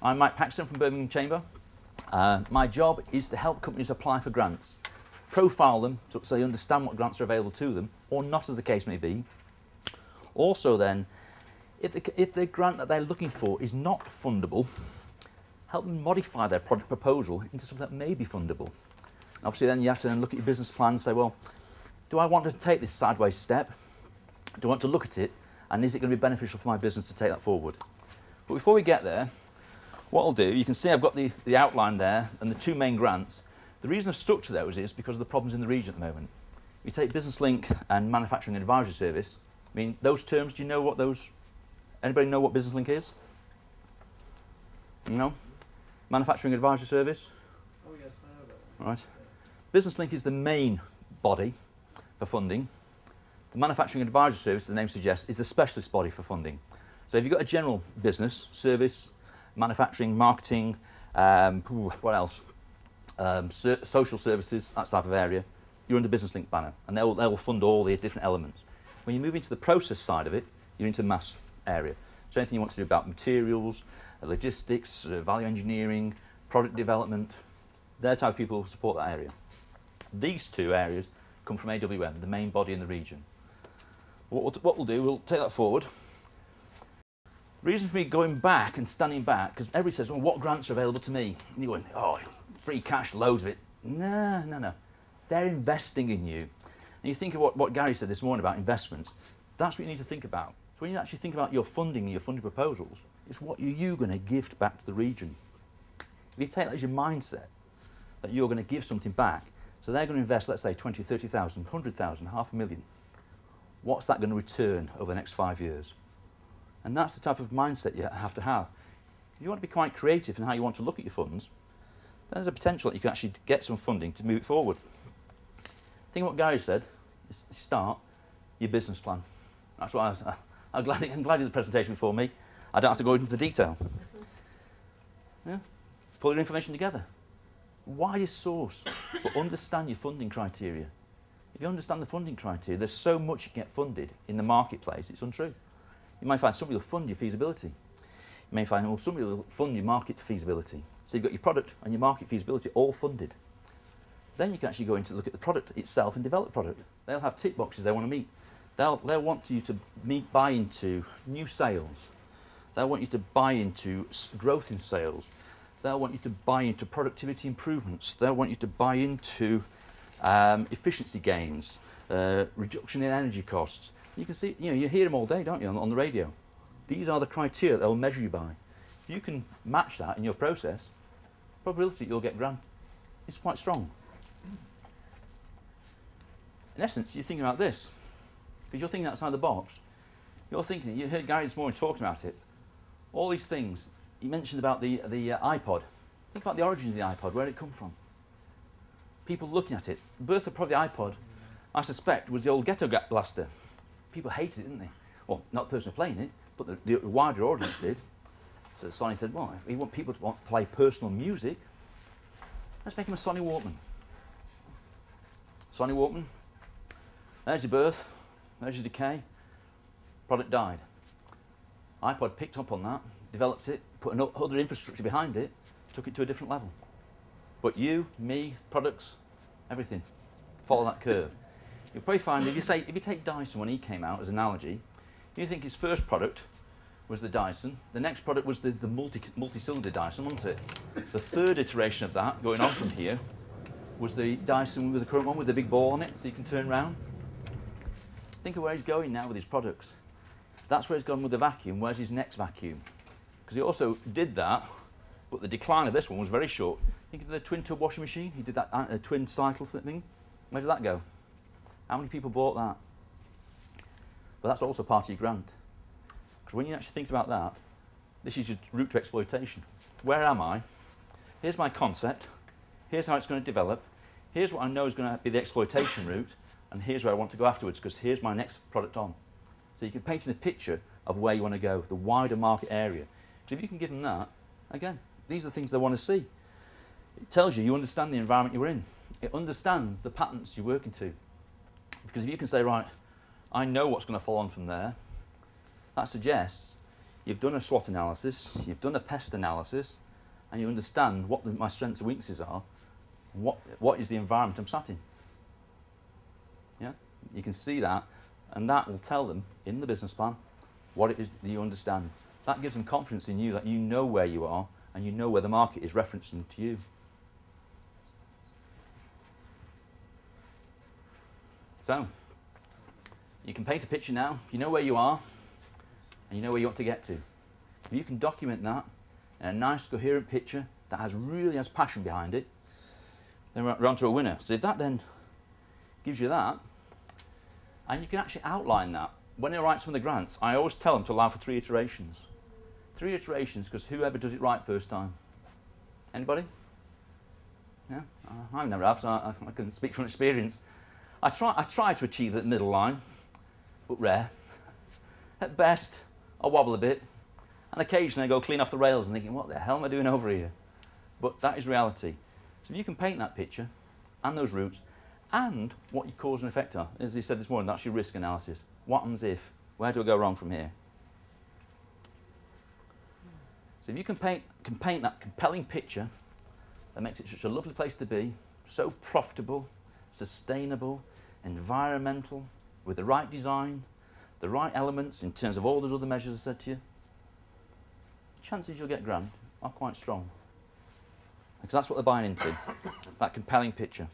I'm Mike Paxton from Birmingham Chamber. My job is to help companies apply for grants, profile them so they understand what grants are available to them, or not as the case may be. Also then, if the grant that they're looking for is not fundable, help them modify their project proposal into something that may be fundable. Obviously then you have to then look at your business plan and say, well, do I want to take this sideways step? Do I want to look at it? And is it going to be beneficial for my business to take that forward? But before we get there, what I'll do, you can see I've got the outline there and the two main grants. The reason I've stuck to those is because of the problems in the region at the moment. You take Business Link and Manufacturing Advisory Service. I mean, those terms, do you know what those, anybody know what Business Link is? No? Manufacturing Advisory Service? Oh yes, I know that. Right. Business Link is the main body for funding. The Manufacturing Advisory Service, as the name suggests, is the specialist body for funding. So if you've got a general business, service, manufacturing, marketing, what else? Social services, that type of area, you're under Business Link banner, and they'll fund all the different elements. When you move into the process side of it, you're into the mass area. So anything you want to do about materials, logistics, value engineering, product development, they're the type of people who support that area. These two areas come from AWM, the main body in the region. What we'll do, we'll take that forward. Reason for me going back and standing back, because everybody says, well, what grants are available to me? And you're going, oh, free cash, loads of it. No, no, no. They're investing in you. And you think of what Gary said this morning about investments. That's what you need to think about. So when you actually think about your funding and your funding proposals, it's what are you going to give back to the region? If you take that as your mindset, that you're going to give something back, so they're going to invest, let's say, 20, 30,000, 100,000, $500,000. What's that going to return over the next 5 years? And that's the type of mindset you have to have. If you want to be quite creative in how you want to look at your funds, there's a potential that you can actually get some funding to move it forward. Think of what Gary said, is start your business plan. That's what I'm glad you did the presentation before me. I don't have to go into the detail. Yeah? Pull your information together. Widest source, but understand your funding criteria. If you understand the funding criteria, there's so much you can get funded in the marketplace, it's untrue. You might find somebody will fund your feasibility. You may find, well, somebody will fund your market feasibility. So you've got your product and your market feasibility all funded. Then you can actually go in to look at the product itself and develop the product. They'll have tick boxes they want to meet. They'll want you to buy into new sales. They'll want you to buy into growth in sales. They'll want you to buy into productivity improvements. They'll want you to buy into efficiency gains, reduction in energy costs. You can see, you hear them all day, don't you, on the radio. These are the criteria that they'll measure you by. If you can match that in your process, probability you'll get grant is quite strong. In essence, you're thinking about this, because you're thinking outside the box. You're thinking, you heard Gary this morning talking about it, all these things. He mentioned about the iPod. Think about the origins of the iPod, where did it come from? People looking at it. The birth of probably the iPod, I suspect, was the old ghetto blaster. People hated it, didn't they? Well, not the person playing it, but the wider audience did. So Sonny said, well, if we want people to play personal music, let's make them a Sonny Walkman. Sonny Walkman, there's your birth, there's your decay, product died. iPod picked up on that, developed it, put other infrastructure behind it, took it to a different level. But you, me, products, everything, follow that curve. You'll probably find, if you take Dyson when he came out as an analogy, you think his first product was the Dyson, the next product was the multi-cylinder Dyson, wasn't it? The third iteration of that, going on from here, was the Dyson with the current one with the big ball on it, so you can turn round. Think of where he's going now with his products. That's where he's gone with the vacuum. Where's his next vacuum? Because he also did that, but the decline of this one was very short. Think of the twin tub washing machine. He did that twin cycle thing. Where did that go? How many people bought that? But that's also part of your grant. Because when you actually think about that, this is your route to exploitation. Where am I? Here's my concept. Here's how it's going to develop. Here's what I know is going to be the exploitation route. And here's where I want to go afterwards, because here's my next product on. So you can paint in a picture of where you want to go, the wider market area. So if you can give them that, again, these are the things they want to see. It tells you understand the environment you're in. It understands the patterns you're working to. Because if you can say, right, I know what's going to follow on from there, that suggests you've done a SWOT analysis, you've done a pest analysis, and you understand what my strengths and weaknesses are, what is the environment I'm sat in. Yeah? You can see that, and that will tell them in the business plan what it is that you understand. That gives them confidence in you, that you know where you are, and you know where the market is referencing to you. So, you can paint a picture now, you know where you are, and you know where you want to get to. If you can document that in a nice, coherent picture that really has passion behind it, then we're on to a winner. So if that then gives you that, and you can actually outline that. When I write some of the grants, I always tell them to allow for 3 iterations. 3 iterations, because whoever does it right first time. Anybody? Yeah? I've never have, so I can speak from experience. I try to achieve that middle line, but rare. At best, I wobble a bit, and occasionally I go clean off the rails and thinking, what the hell am I doing over here? But that is reality. So if you can paint that picture, and those routes, and what your cause and effect are, as he said this morning, that's your risk analysis. What happens if? Where do I go wrong from here? So if you can paint that compelling picture that makes it such a lovely place to be, so profitable, sustainable, environmental, with the right design, the right elements in terms of all those other measures I said to you, chances you'll get grant are quite strong. Because that's what they're buying into, that compelling picture.